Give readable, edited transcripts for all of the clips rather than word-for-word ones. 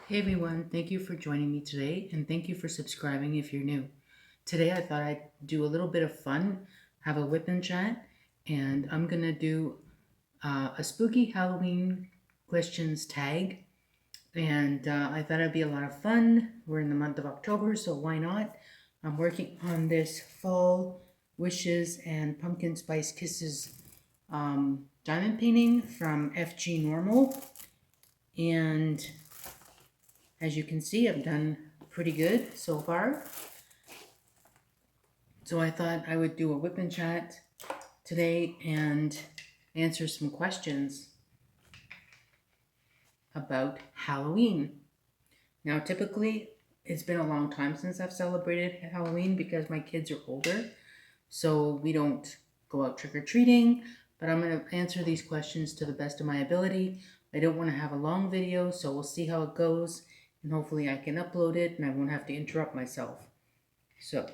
Hey everyone, thank you for joining me today and thank you for subscribing if you're new. Today I thought I'd do a little bit of fun, have a whip and chat, and I'm gonna do a spooky Halloween questions tag. And I thought it'd be a lot of fun. We're in the month of October, so why not? I'm working on this fall wishes and pumpkin spice kisses diamond painting from FG Normal. And as you can see, I've done pretty good so far. So I thought I would do a whip and chat today and answer some questions about Halloween. Now, typically, it's been a long time since I've celebrated Halloween because my kids are older, so we don't go out trick-or-treating, but I'm going to answer these questions to the best of my ability. I don't want to have a long video, so we'll see how it goes, and hopefully I can upload it and I won't have to interrupt myself. So,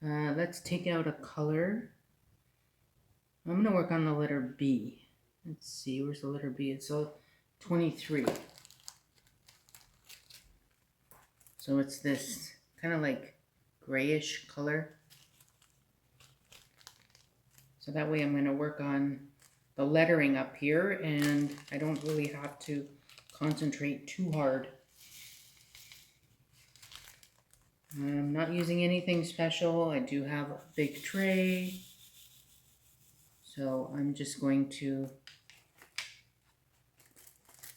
let's take out a color. I'm going to work on the letter B. Let's see, where's the letter B? It's a 23. So it's this kind of like grayish color. So that way I'm going to work on the lettering up here and I don't really have to concentrate too hard. I'm not using anything special. I do have a big tray. So I'm just going to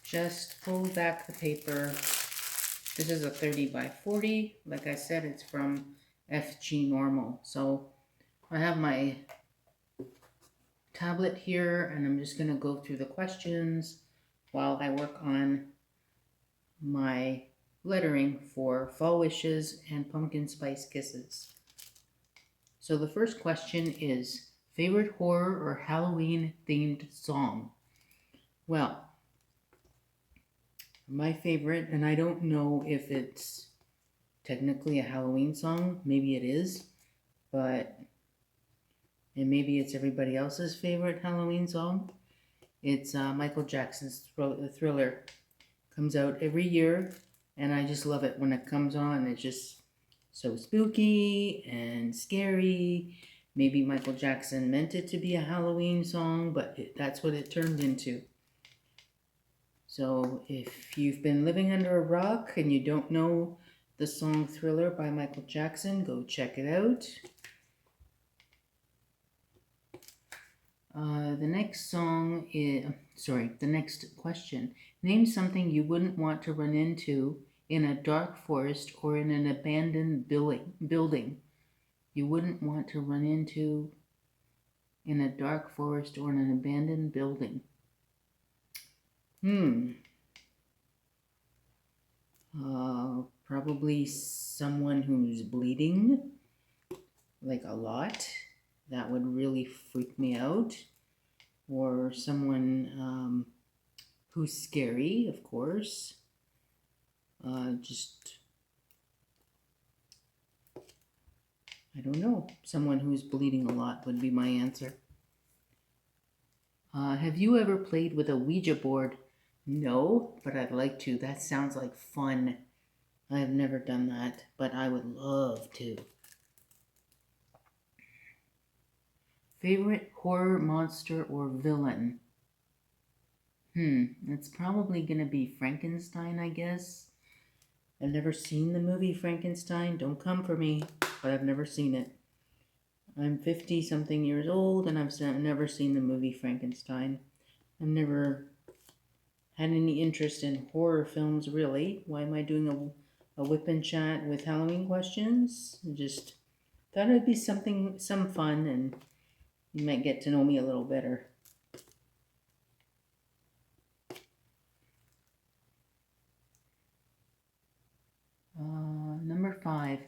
just pull back the paper. This is a 30 by 40. Like I said, it's from FG Normal. So I have my tablet here and I'm just going to go through the questions while I work on my lettering for fall wishes and pumpkin spice kisses. So the first question is, favorite horror or Halloween themed song? Well, my favorite, and I don't know if it's technically a Halloween song, maybe it is, and maybe it's everybody else's favorite Halloween song. It's Michael Jackson's Thriller. Comes out every year, and I just love it when it comes on. It's just so spooky and scary. Maybe Michael Jackson meant it to be a Halloween song, but that's what it turned into. So if you've been living under a rock and you don't know the song Thriller by Michael Jackson, go check it out. The next question. Name something you wouldn't want to run into in a dark forest or in an abandoned building. You wouldn't want to run into in a dark forest or in an abandoned building. Probably someone who's bleeding, like a lot. That would really freak me out. Or someone who's scary, of course. I don't know. Someone who's bleeding a lot would be my answer. Have you ever played with a Ouija board? No, but I'd like to. That sounds like fun. I have never done that, but I would love to. Favorite horror monster or villain? It's probably going to be Frankenstein, I guess. I've never seen the movie Frankenstein. Don't come for me, but I've never seen it. I'm 50-something years old, and I've never seen the movie Frankenstein. I've never had any interest in horror films, really. Why am I doing a whip and chat with Halloween questions? I just thought it'd be some fun, and you might get to know me a little better. Number 5.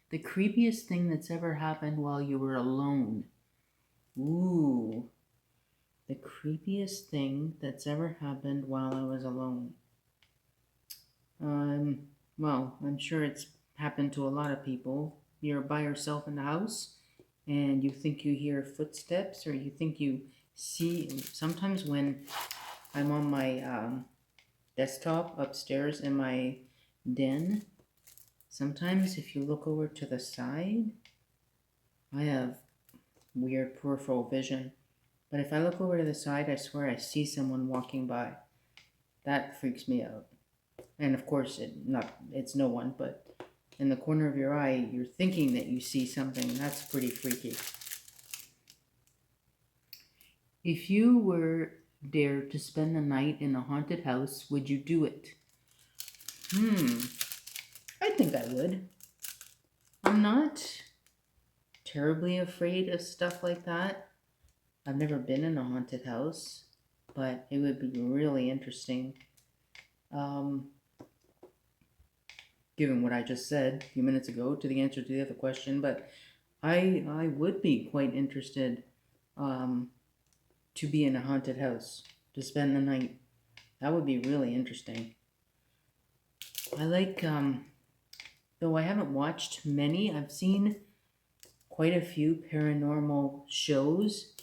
The creepiest thing that's ever happened while you were alone. Ooh. The creepiest thing that's ever happened while I was alone. Well, I'm sure it's happened to a lot of people. You're by yourself in the house and you think you hear footsteps or you think you see. Sometimes when I'm on my desktop upstairs in my den. Sometimes if you look over to the side, I have weird peripheral vision. But if I look over to the side, I swear I see someone walking by. That freaks me out. And of course, it's no one, but in the corner of your eye, you're thinking that you see something. That's pretty freaky. If you were dared to spend the night in a haunted house, would you do it? I think I would. I'm not terribly afraid of stuff like that. I've never been in a haunted house, but it would be really interesting. Given what I just said a few minutes ago to the answer to the other question, but I would be quite interested to be in a haunted house, to spend the night. That would be really interesting. I like, though I haven't watched many, I've seen quite a few paranormal shows,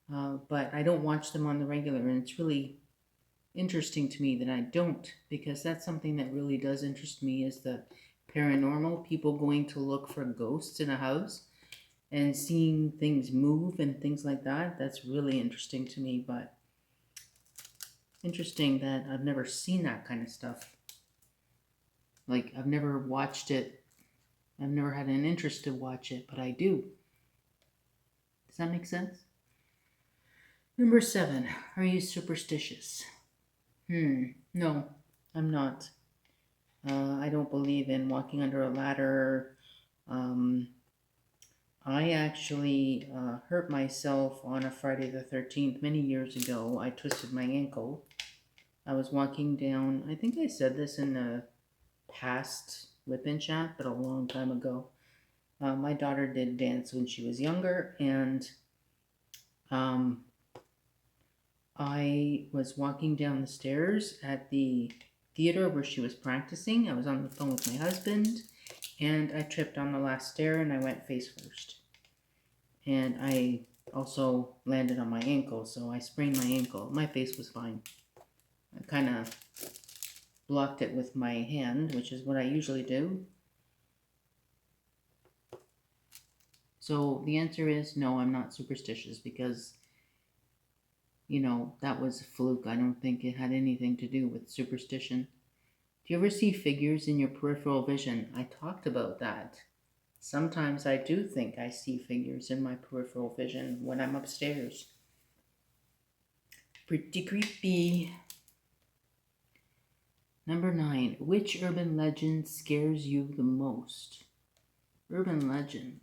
but I don't watch them on the regular, and it's really interesting to me that I don't, because that's something that really does interest me, is the paranormal, people going to look for ghosts in a house and seeing things move and things like that. That's really interesting to me, but interesting that I've never seen that kind of stuff. Like, I've never watched it. I've never had an interest to watch it, but I do. Does that make sense? Number 7, are you superstitious? No, I'm not. I don't believe in walking under a ladder. I actually hurt myself on a Friday the 13th many years ago. I twisted my ankle. I was walking down, I think I said this in the past WIP and chat, but a long time ago. My daughter did dance when she was younger, and I was walking down the stairs at the theater where she was practicing. I was on the phone with my husband, and I tripped on the last stair and I went face first. And I also landed on my ankle, so I sprained my ankle. My face was fine. I kind of blocked it with my hand, which is what I usually do. So the answer is no, I'm not superstitious, because, you know, that was a fluke. I don't think it had anything to do with superstition. Do you ever see figures in your peripheral vision? I talked about that. Sometimes I do think I see figures in my peripheral vision when I'm upstairs. Pretty creepy. Number 9, which urban legend scares you the most? Urban legend.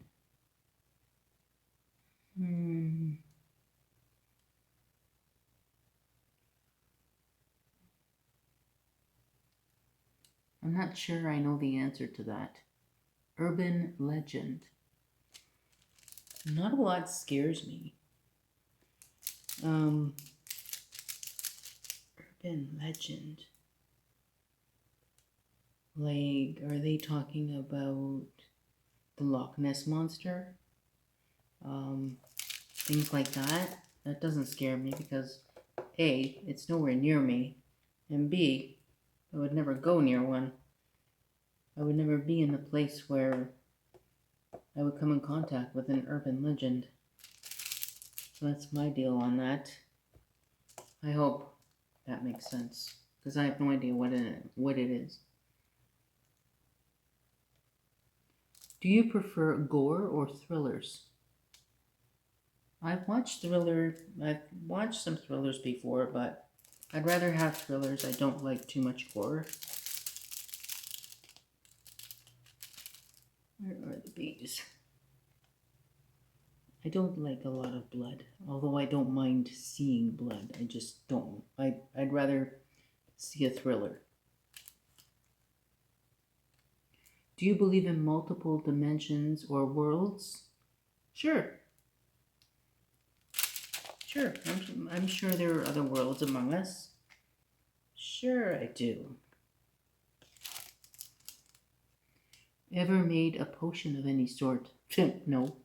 I'm not sure I know the answer to that. Urban legend. Not a lot scares me. Urban legend. Like, are they talking about the Loch Ness Monster? Things like that. That doesn't scare me because A, it's nowhere near me, and B, I would never go near one. I would never be in a place where I would come in contact with an urban legend. So that's my deal on that. I hope that makes sense, because I have no idea what it is. Do you prefer gore or thrillers? I've watched some thrillers before, but I'd rather have thrillers. I don't like too much gore. Where are the bees? I don't like a lot of blood, although I don't mind seeing blood. I just don't. I'd rather see a thriller. Do you believe in multiple dimensions or worlds? Sure. Sure, I'm sure there are other worlds among us. Sure, I do. Ever made a potion of any sort? No.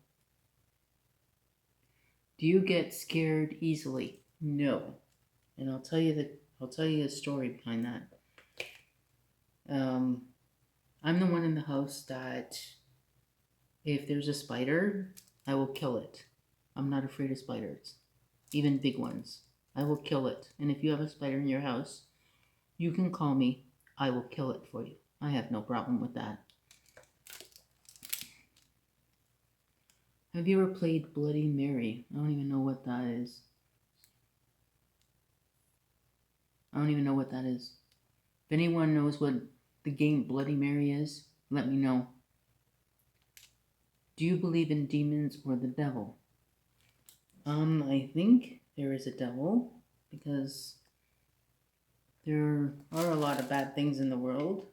Do you get scared easily? No. And I'll tell you a story behind that. I'm the one in the house that if there's a spider, I will kill it. I'm not afraid of spiders, even big ones. I will kill it. And if you have a spider in your house, you can call me. I will kill it for you. I have no problem with that. Have you ever played Bloody Mary? I don't even know what that is. I don't even know what that is. If anyone knows what the game Bloody Mary is, let me know. Do you believe in demons or the devil? I think there is a devil because there are a lot of bad things in the world,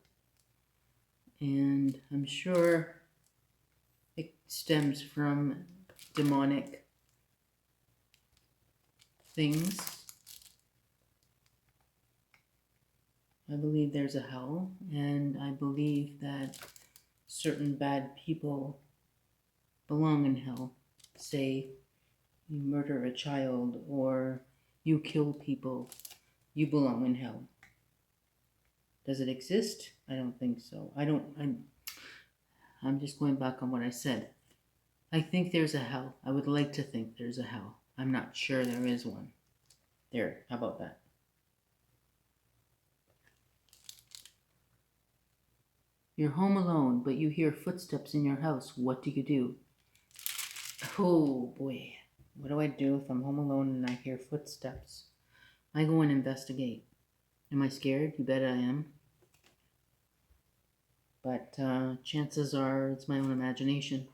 and I'm sure it stems from demonic things. I believe there's a hell, and I believe that certain bad people belong in hell. Say you murder a child or you kill people, you belong in hell. Does it exist? I don't think so. I'm just going back on what I said. I think there's a hell. I would like to think there's a hell. I'm not sure there is one. There, how about that? You're home alone, but you hear footsteps in your house. What do? Oh boy. What do I do if I'm home alone and I hear footsteps? I go and investigate. Am I scared? You bet I am. But chances are it's my own imagination.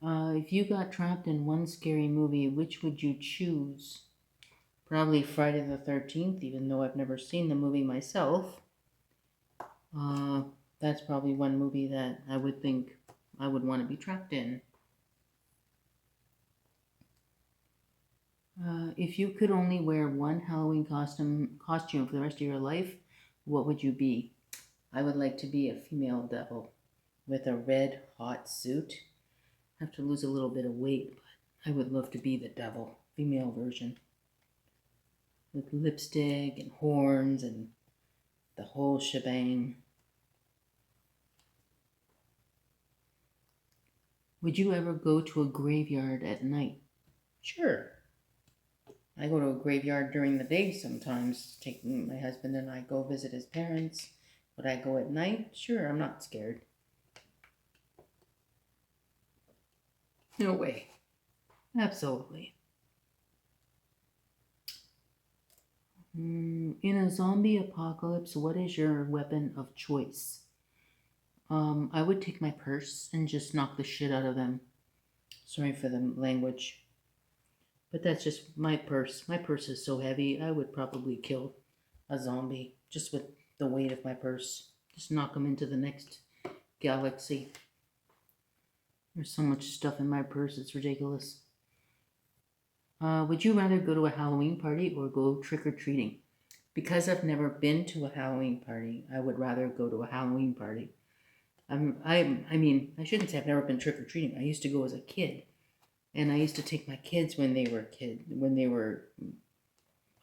If you got trapped in one scary movie, which would you choose? Probably Friday the 13th, even though I've never seen the movie myself. That's probably one movie that I would think I would want to be trapped in. If you could only wear one Halloween costume for the rest of your life, what would you be? I would like to be a female devil with a red hot suit. I have to lose a little bit of weight, but I would love to be the devil, female version. With lipstick and horns and the whole shebang. Would you ever go to a graveyard at night? Sure. I go to a graveyard during the day sometimes. My husband and I go visit his parents. Would I go at night? Sure, I'm not scared. No way. Absolutely. In a zombie apocalypse, what is your weapon of choice? I would take my purse and just knock the shit out of them. Sorry for the language. But that's just my purse. My purse is so heavy, I would probably kill a zombie just with the weight of my purse. Just knock them into the next galaxy. There's so much stuff in my purse, it's ridiculous. Would you rather go to a Halloween party or go trick-or-treating? Because I've never been to a Halloween party, I would rather go to a Halloween party. I shouldn't say I've never been trick-or-treating. I used to go as a kid. And I used to take my kids I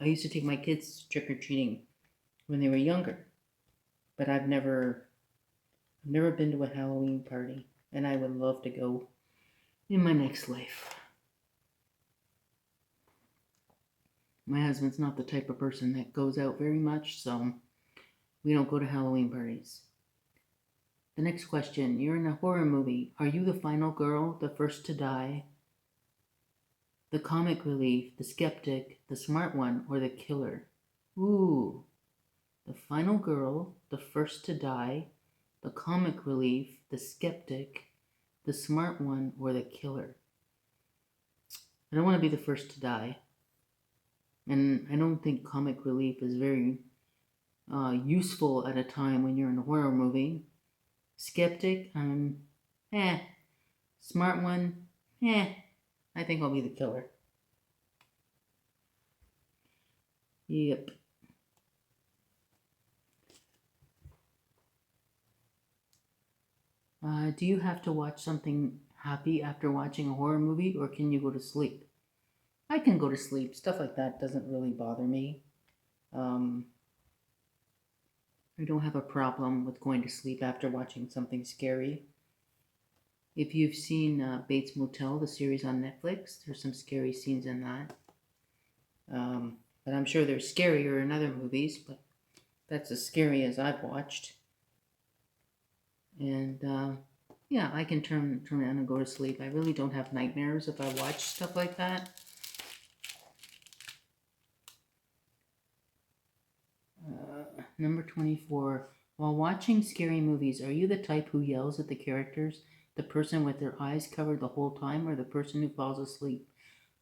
used to take my kids trick-or-treating when they were younger. But I've never been to a Halloween party. And I would love to go in my next life. My husband's not the type of person that goes out very much, so we don't go to Halloween parties. The next question, you're in a horror movie. Are you the final girl, the first to die, the comic relief, the skeptic, the smart one, or the killer? Ooh, the final girl, the first to die, the comic relief, the skeptic, the smart one, or the killer? I don't want to be the first to die. And I don't think comic relief is very useful at a time when you're in a horror movie. Skeptic, Smart one, I think I'll be the killer. Yep. Do you have to watch something happy after watching a horror movie, or can you go to sleep? I can go to sleep. Stuff like that doesn't really bother me. I don't have a problem with going to sleep after watching something scary. If you've seen Bates Motel, the series on Netflix, there's some scary scenes in that. But I'm sure they're scarier in other movies, but that's as scary as I've watched. And yeah, I can turn it on and go to sleep. I really don't have nightmares if I watch stuff like that. Number 24. While watching scary movies, are you the type who yells at the characters? The person with their eyes covered the whole time, or the person who falls asleep?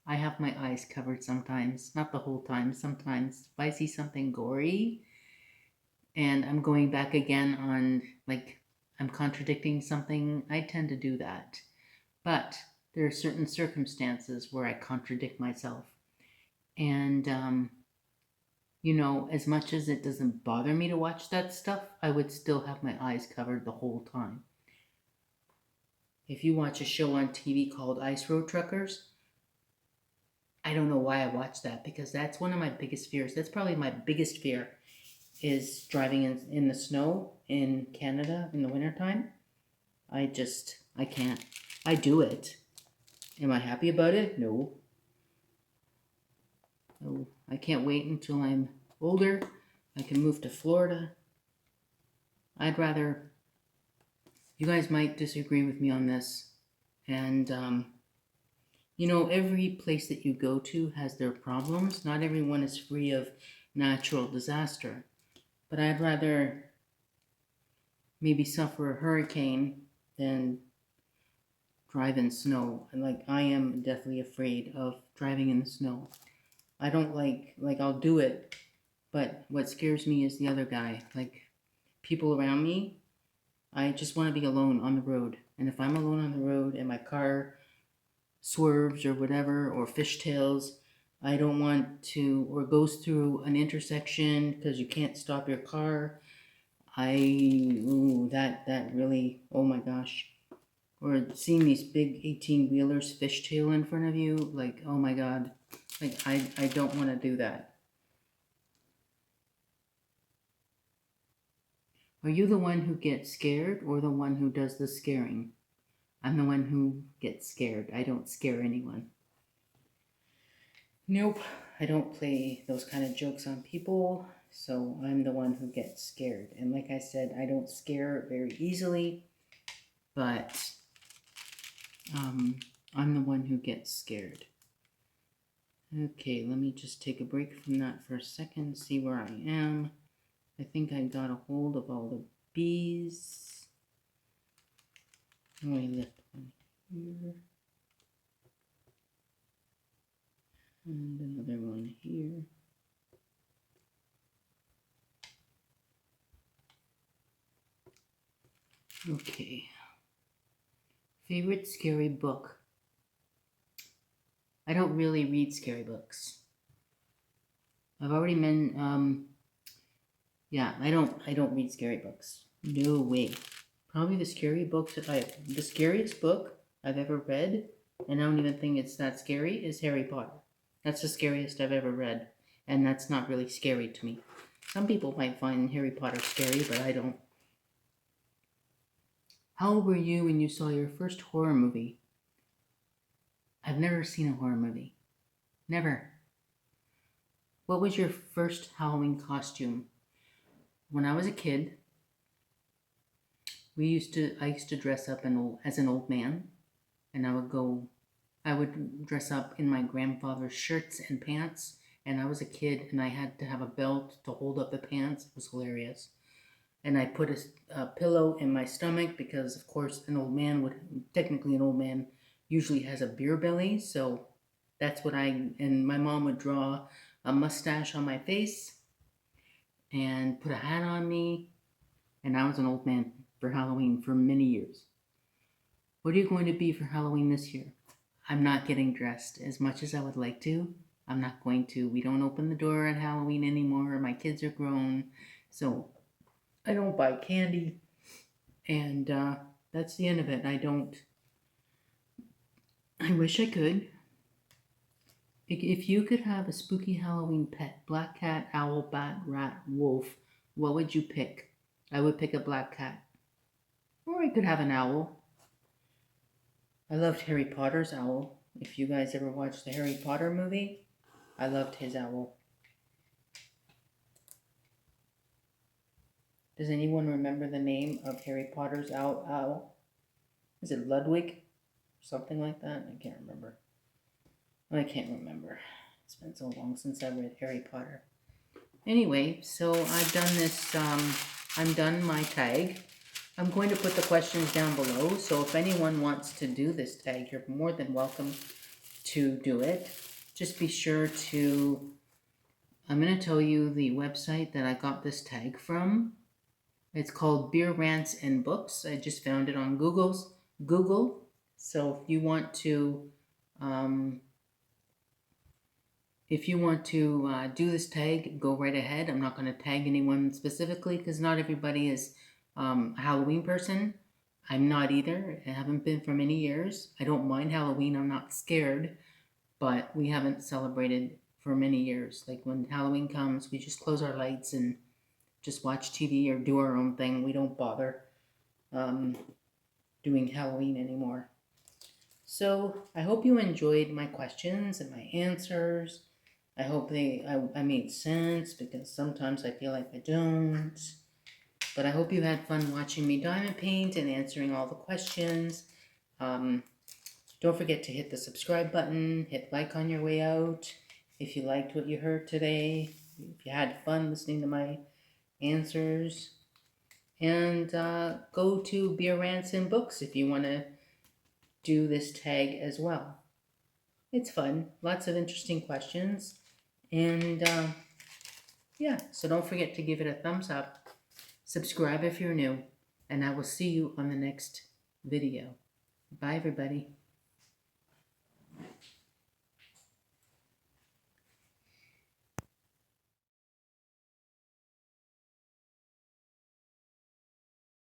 I have my eyes covered sometimes. Not the whole time, sometimes. If I see something gory and I'm going back again on, like, I'm contradicting something, I tend to do that. But there are certain circumstances where I contradict myself. And, as much as it doesn't bother me to watch that stuff, I would still have my eyes covered the whole time. If you watch a show on TV called Ice Road Truckers, I don't know why I watch that, because that's one of my biggest fears. That's probably my biggest fear, is driving in the snow in Canada in the wintertime. I can't. I do it. Am I happy about it? No. No. I can't wait until I'm older. I can move to Florida. I'd rather, you guys might disagree with me on this. And, every place that you go to has their problems. Not everyone is free of natural disaster. But I'd rather maybe suffer a hurricane than drive in snow. And I am deathly afraid of driving in the snow. I don't I'll do it, but what scares me is the other guy. People around me, I just want to be alone on the road. And if I'm alone on the road and my car swerves or whatever, or fishtails, I don't want to, or goes through an intersection because you can't stop your car. That really, oh my gosh. Or seeing these big 18-wheelers fishtail in front of you, oh my God. I don't want to do that. Are you the one who gets scared or the one who does the scaring? I'm the one who gets scared. I don't scare anyone. Nope, I don't play those kind of jokes on people, so I'm the one who gets scared. And like I said, I don't scare very easily, but I'm the one who gets scared. Okay, let me just take a break from that for a second, see where I am. I think I got a hold of all the bees. Oh, I left one here. And another one here. Okay. Favorite scary book? I don't really read scary books. I've already yeah, I don't read scary books. No way. Probably the scariest book I've ever read, and I don't even think it's that scary, is Harry Potter. That's the scariest I've ever read, and that's not really scary to me. Some people might find Harry Potter scary, but I don't. How old were you when you saw your first horror movie? I've never seen a horror movie. Never. What was your first Halloween costume? When I was a kid, I used to dress up as an old man, and I would dress up in my grandfather's shirts and pants, and I was a kid, and I had to have a belt to hold up the pants. It was hilarious. And I put a pillow in my stomach because, of course, an old man usually has a beer belly, so that's what and my mom would draw a mustache on my face and put a hat on me, and I was an old man for Halloween for many years. What are you going to be for Halloween this year? I'm not getting dressed as much as I would like to. I'm not going to. We don't open the door at Halloween anymore. My kids are grown, so I don't buy candy, and that's the end of it. I wish I could. If you could have a spooky Halloween pet, black cat, owl, bat, rat, wolf, What would you pick? I would pick a black cat. Or I could have an owl. I loved Harry Potter's owl. If you guys ever watched the Harry Potter movie, I loved his owl. Does anyone remember the name of Harry Potter's owl? Is it Ludwig? Something like that? I can't remember. I can't remember. It's been so long since I read Harry Potter. Anyway, so I've done this, I'm done my tag. I'm going to put the questions down below, so if anyone wants to do this tag, you're more than welcome to do it. Just be sure to, I'm going to tell you the website that I got this tag from. It's called Beer Rants and Books. I just found it on Google. So if you want to do this tag, go right ahead. I'm not going to tag anyone specifically because not everybody is a Halloween person. I'm not either. I haven't been for many years. I don't mind Halloween. I'm not scared, but we haven't celebrated for many years. Like when Halloween comes, we just close our lights and just watch TV or do our own thing. We don't bother doing Halloween anymore. So I hope you enjoyed my questions and my answers. I hope I made sense because sometimes I feel like I don't. But I hope you had fun watching me diamond paint and answering all the questions. Don't forget to hit the subscribe button, hit like on your way out if you liked what you heard today, if you had fun listening to my answers. And go to Beer Rants and Books if you want to do this tag as well. It's fun, lots of interesting questions. And yeah, so don't forget to give it a thumbs up. Subscribe if you're new. And I will see you on the next video. Bye, everybody.